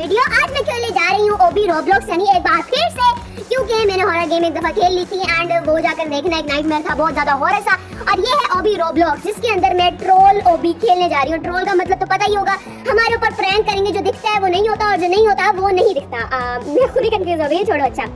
Video. आज मैं खेलने जा रही हूँ ओबी रोब्लॉक्स यानी एक बार फिर से, क्योंकि मैंने हॉरर गेम एक दफा खेल ली थी एंड वो जाकर देखना एक नाइटमेयर था, बहुत ज्यादा हॉरर सा। और ये है ओबी रोब्लॉक्स जिसके अंदर मैं ट्रोल ओबी खेलने जा रही हूँ। ट्रोल का मतलब तो पता ही होगा, हमारे ऊपर प्रैंक करेंगे, जो दिखता है वो नहीं होता और जो नहीं होता वो नहीं दिखता। मैं खुद ही कंफ्यूज हो गई, छोड़ो। अच्छा,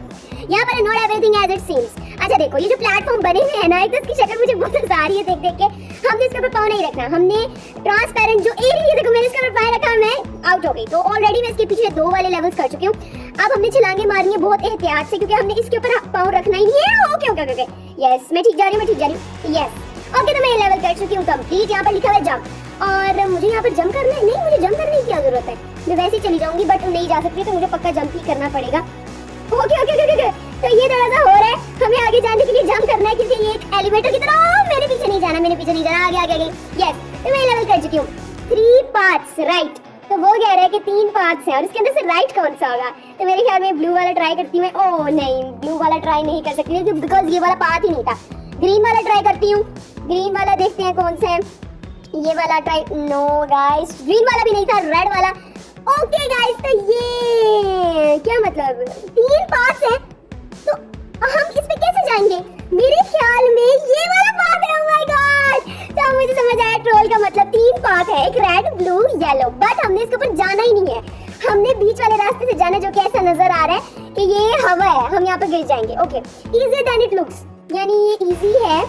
यहाँ पर not everything as it seems. अच्छा देखो, ये जो प्लेटफॉर्म बने हुए हैं ना, एक तो इसकी शक्ल मुझे बहुत हंसा रही है देख देख के। हमने इसके ऊपर पाँव नहीं रखना, हमने ट्रांसपेरेंट जो एरिया, देखो मैंने इसके ऊपर पाँव रखा, मैं आउट हो गई। तो ऑलरेडी मैं इसके पीछे 2 वाले लेवल्स कर चुकी हूँ। अब हमने छलांगे मारनी है बहुत एहतियात से, क्योंकि हमने इसके ऊपर पाँव रखना ही नहीं है। ओके ओके ओके, यस मैं ठीक जा रही हूँ, यस ओके। तो मैं ये लेवल कर चुकी हूँ कंप्लीट। यहाँ पर लिखा हुआ है जंप, और मुझे यहाँ पर जंप करना है। नहीं, मुझे जंप करने की क्या जरूरत है, मैं वैसे ही चली जाऊंगी, बट नहीं जा सकती, तो मुझे पक्का जंप ही करना पड़ेगा। ओके ओके ओके ओके, तो ये थोड़ा सा हो रहा है, हमें आगे जाने के लिए जंप करना है, क्योंकि ये एक एलिवेटर की तरह। मेरे पीछे नहीं जाना, आगे आगे आगे। यस, तो मैं लेवल कर चुकी हूँ। 3 पार्ट्स राइट, तो वो कह रहा है कि 3 पार्ट्स हैं और इसके अंदर से राइट कौन सा होगा। तो मेरे ख्याल में ब्लू वाला ट्राई करती हूँ। ओह नहीं, ब्लू वाला ट्राई नहीं कर सकती हूँ बिकॉज ये वाला पाथ ही नहीं था। ग्रीन वाला ट्राई करती हूँ, ग्रीन वाला देखते हैं कौन सा है। ये वाला ट्राई, नो गाइस ग्रीन वाला भी नहीं था, रेड वाला। ओके गाइस, तो ये क्या मतलब 3 पार्ट्स हैं, तो हम इस पे कैसे जाएंगे? मेरे ख्याल में ये वाला पार्ट है। ओह माय गॉड, तो मुझे समझ आया ट्रोल का मतलब 3 पार्ट है, एक रेड ब्लू येलो। बट हमने इसके ऊपर जाना ही नहीं है, हमने बीच वाले रास्ते से जाना, जो कि ऐसा नजर आ रहा है कि ये हवा है, हम यहाँ पे गिर जाएंगे। Okay, easy then it looks, यानी ये इजी है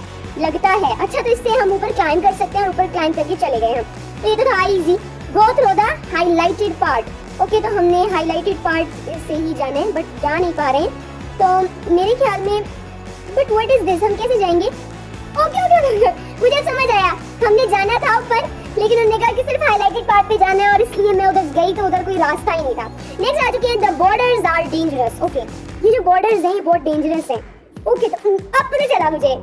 लगता है। अच्छा, तो इससे हम ऊपर क्लाइंब कर सकते हैं और ऊपर क्लाइंब करके चले गए हम। तो ये तो था easy. Go through the highlighted part. Okay, तो हमने हाइलाइटेड पार्ट से ही जाना है, बट जा नहीं पा रहे हैं। तो मेरे ख्याल में, बट व्हाट इज दिस, हम कैसे जाएंगे? ओके ओके ओके, मुझे समझ आया, हमने जाना था ऊपर, लेकिन उन्होंने कहा कि सिर्फ हाइलाइटेड पार्ट पे जाना है, और इसलिए मैं उधर गई तो उधर कोई रास्ता ही नहीं था। नेक्स्ट आ चुके हैं, the borders are dangerous. Okay, ये जो बॉर्डर्स हैं ये बहुत डेंजरस हैं। ओके, तो अब पता चला मुझे,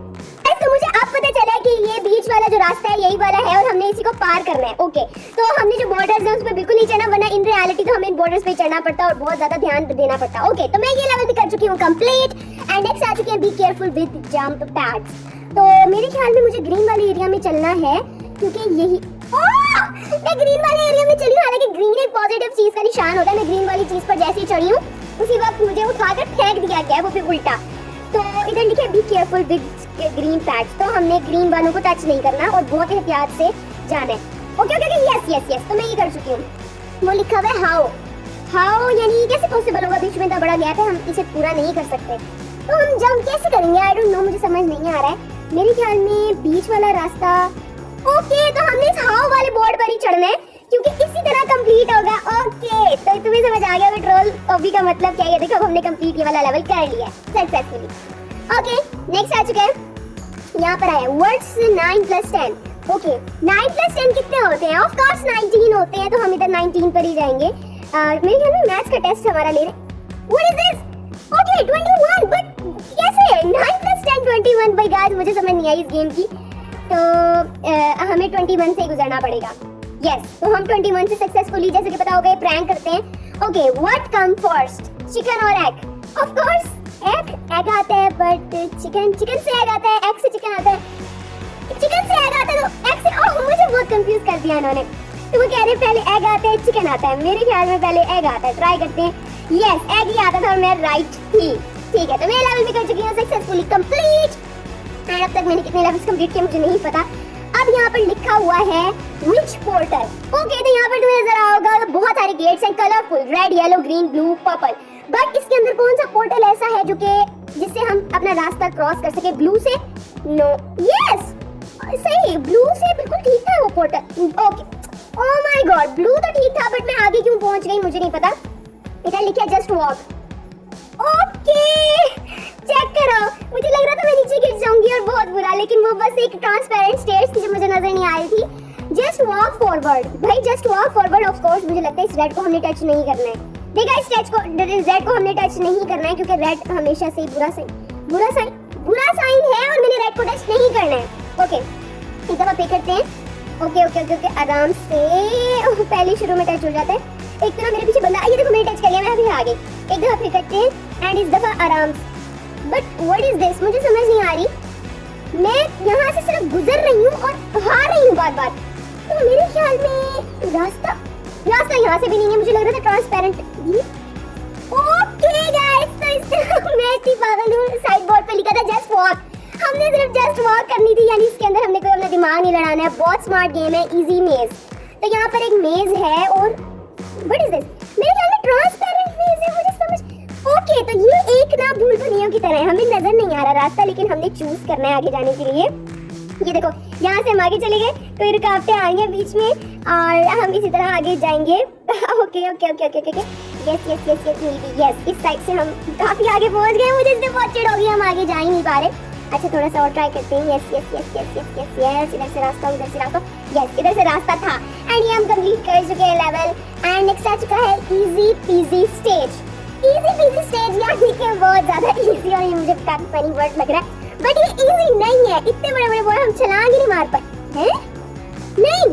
तो मुझे अब पता चला कि ये बीच वाला जो रास्ता है यही वाला है, और हमने इसी को पार करना है। ओके, तो हमने जो बॉर्डर्स हैं उस पे बिल्कुल नहीं चढ़ना, वरना इन रियलिटी तो हमें इन बॉर्डर्स पे चढ़ना पड़ता और बहुत ज्यादा ध्यान देना पड़ता। ओके, तो मैं ये लेवल भी कर चुकी हूँ कंप्लीट। एंड नेक्स्ट आ चुके हैं, be careful with jump pads. तो मेरे ख्याल में मुझे ग्रीन वाले एरिया में चलना है, क्योंकि यही मैं ग्रीन वाले एरिया में चली हूँ। हालांकि ग्रीन एक पॉजिटिव चीज का निशान होता है। मैं ग्रीन वाली चीज पर जैसे ही चढ़ी हूँ उसी वक्त मुझे उठाकर फेंक दिया गया, वो भी उल्टा। तो इधर लिखा है be careful with green pads, तो हमने ग्रीन वालों को टच नहीं करना और बहुत एहतियात से जाना है। Okay okay, yes yes yes, तो मैं ये कर चुकी हूँ। वो लिखा हुआ है हाउ, यानी कैसे पॉसिबल होगा, बीच में इतना बड़ा गैप है, हम इसे पूरा नहीं कर सकते। तो हम जंप कैसे करेंगे? आई डोंट नो, मुझे समझ नहीं आ रहा है। मेरे ख्याल में बीच वाला रास्ता। ओके, तो हमने इस हाउ वाले बोर्ड पर ही चढ़ना है, क्योंकि इसी तरह कंप्लीट होगा। ओके, तो तुम्हें समझ आ गया कि ट्रोल ओबी का मतलब क्या है। देखो, अब हमने कंप्लीट ये वाला लेवल कर लिया सक्सेसफुली। ओके, नेक्स्ट आ चुका है, यहाँ पर आया व्हाट्स 9 + 10। ओके, 9 + 10 कितने होते हैं? ऑफ कोर्स 19 होते हैं, तो हम इधर 19 पर ही जाएंगे। मेरे ख्याल में मैथ्स का टेस्ट हमारा ले रहे। What is this? Okay 21, but कैसे 9 + 10 21? भाई गाइस, मुझे समझ नहीं आई इस गेम की, तो हमें 21 से गुजरना पड़ेगा। यस, तो हम 21 से सक्सेसफुली, जैसे कि पता होगा, प्रैंक करते हैं। Okay, what come first, chicken और एग? ऑफ कोर्स एग आता है, बट चिकन से एग आता है, एग से चिकन आता है, चिकन से एग आता है, तो एग से। ओह, मुझे बहुत कंफ्यूज कर दिया इन्होंने। तो वो कह रहे पहले एग आता है चिकन आता है, मेरे ख्याल में पहले एग आता है। ट्राई करते हैं। यस, एग ही आता था और मैं राइट थी। ठीक है, तो मैं लेवल भी कर चुकी हूँ सक्सेसफुली कंप्लीट। एंड अब तक मैंने कितने लेवल्स कंप्लीट किए मुझे नहीं पता। अब यहाँ पर लिखा हुआ है विच पोर्टल। ओके, तो यहाँ पर तुम्हें नजर आओगा बहुत सारे गेट्स हैं, colourful, red yellow green blue purple. But इसके अंदर कौन सा पोर्टल ऐसा है जो कि जिससे हम अपना रास्ता क्रॉस कर सके? ब्लू से? नो, यस सही, ब्लू से बिल्कुल ठीक था वो portal. Okay, oh my God, blue तो ठीक था, बट मैं आगे क्यों पहुंच गई मुझे नहीं पता। इधर लिखा है जस्ट वॉक। ओके, चेक करो, मुझे लग रहा था मैं नीचे गिर जाऊंगी और बहुत बुरा, लेकिन वो बस एक ट्रांसपेरेंट स्टेयर्स थी जो मुझे नजर नहीं आ रही थी। जस्ट वॉक फॉरवर्ड, भाई just walk forward. Of course मुझे लगता है इस रेड को हमने टच नहीं करना है। देखा, इस रेड को हमने टच नहीं करना है, क्योंकि रेड हमेशा से बुरा साइन है और मैंने रेड को टच नहीं करना है। ओके, एक दफा पे करते हैं। ओके ओके ओके, आराम से, पहले शुरू में टच हो जाता है। एक तरह मेरे पीछे बंदा, ये देखो मैंने टच कर लिया, मैं अभी आ गई। एक दफा पे करते हैं एंड इस दफा आराम से। बट व्हाट इज दिस, मुझे समझ नहीं आ रही। मैं यहाँ से सिर्फ गुजर रही हूँ और हार रही हूँ बार बार। तो मेरे ख्याल में रास्ता यहाँ यहाँ से भी नहीं है, मुझे लग रहा था ट्रांसपेरेंट। ओके गाइस, तो इससे मैं इतनी पागल हूँ, साइड बोर्ड पे लिखा था जस्ट वॉक, हमने सिर्फ जस्ट वॉक करनी थी, यानी इसके अंदर हमने कोई अपना दिमाग नहीं लड़ाना है। बहुत स्मार्ट गेम है, इजी मेज। तो यहाँ पर एक मेज है और व्हाट इज दिस, मेरे ख्याल में ट्रांसपेरेंट मेज है, मुझे समझ। ओके, तो ये एक ना भूल भुलैया की तरह है, हमें नजर नहीं आ रहा रास्ता, लेकिन हमने चूज करना है आगे जाने के लिए। ये देखो, यहाँ से हम आगे चले गए, कोई रुकावटें आई हैं बीच में और हम इसी तरह आगे जाएंगे। Okay okay okay okay okay, yes yes yes yes yes, इस साइड से हम काफी आगे पहुंच गए, मुझे इससे बहुत चिढ़ हो गई, हम आगे जा ही नहीं पा रहे। अच्छा, थोड़ा सा और ट्राई करते हैं। Yes yes yes yes yes yes yes, इधर से रास्ता, उधर से रास्ता, यस इधर से रास्ता था। एंड ये हम कंप्लीट कर चुके हैं लेवल। एंड नेक्स्ट आ चुका है easy PG stage. Easy PG stage यानी कि बहुत ज्यादा इजी, और ये मुझे काफी फनी वर्ड लग रहा है, बट ये इजी नहीं है। इतने बड़े बड़े बॉय हम छलांग ही नहीं मार पाए हैं। नहीं,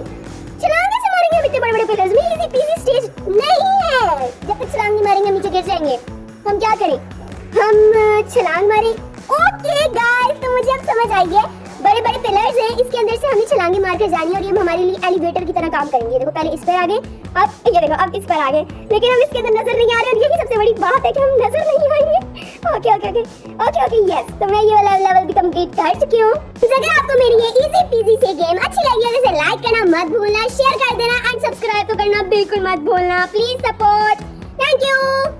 छलांग कैसे मारेंगे हम इतने बड़े बड़े पिलर्स में? इजी पीजी स्टेज नहीं है, जब तक छलांग नहीं मारेंगे नीचे गिर जाएंगे। हम क्या करें, हम छलांग मारें। ओके गाइस, तो मुझे अब समझ आई है, बड़े बड़े पिलर्स हैं, इसके अंदर से हमें छलांगे मार कर जानी है और ये हमारे लिए एलिवेटर की तरह काम करेंगे। देखो, पहले इस पर आ गए, अब ये देखो, अब इस पर आ गए, लेकिन हम इसके अंदर नजर नहीं आ रहे, और यही सबसे बड़ी बात है कि हम नजर नहीं आएंगे। Okay okay okay okay okay, yes, तो मैं ये वाला लेवल भी कंप्लीट कर चुकी हूँ। अगर आपको मेरी ये इजी पीजी से गेम अच्छी लगी है, जैसे लाइक करना मत भूलना, शेयर कर देना एंड सब्सक्राइब तो करना बिल्कुल मत भूलना। Please support, thank you.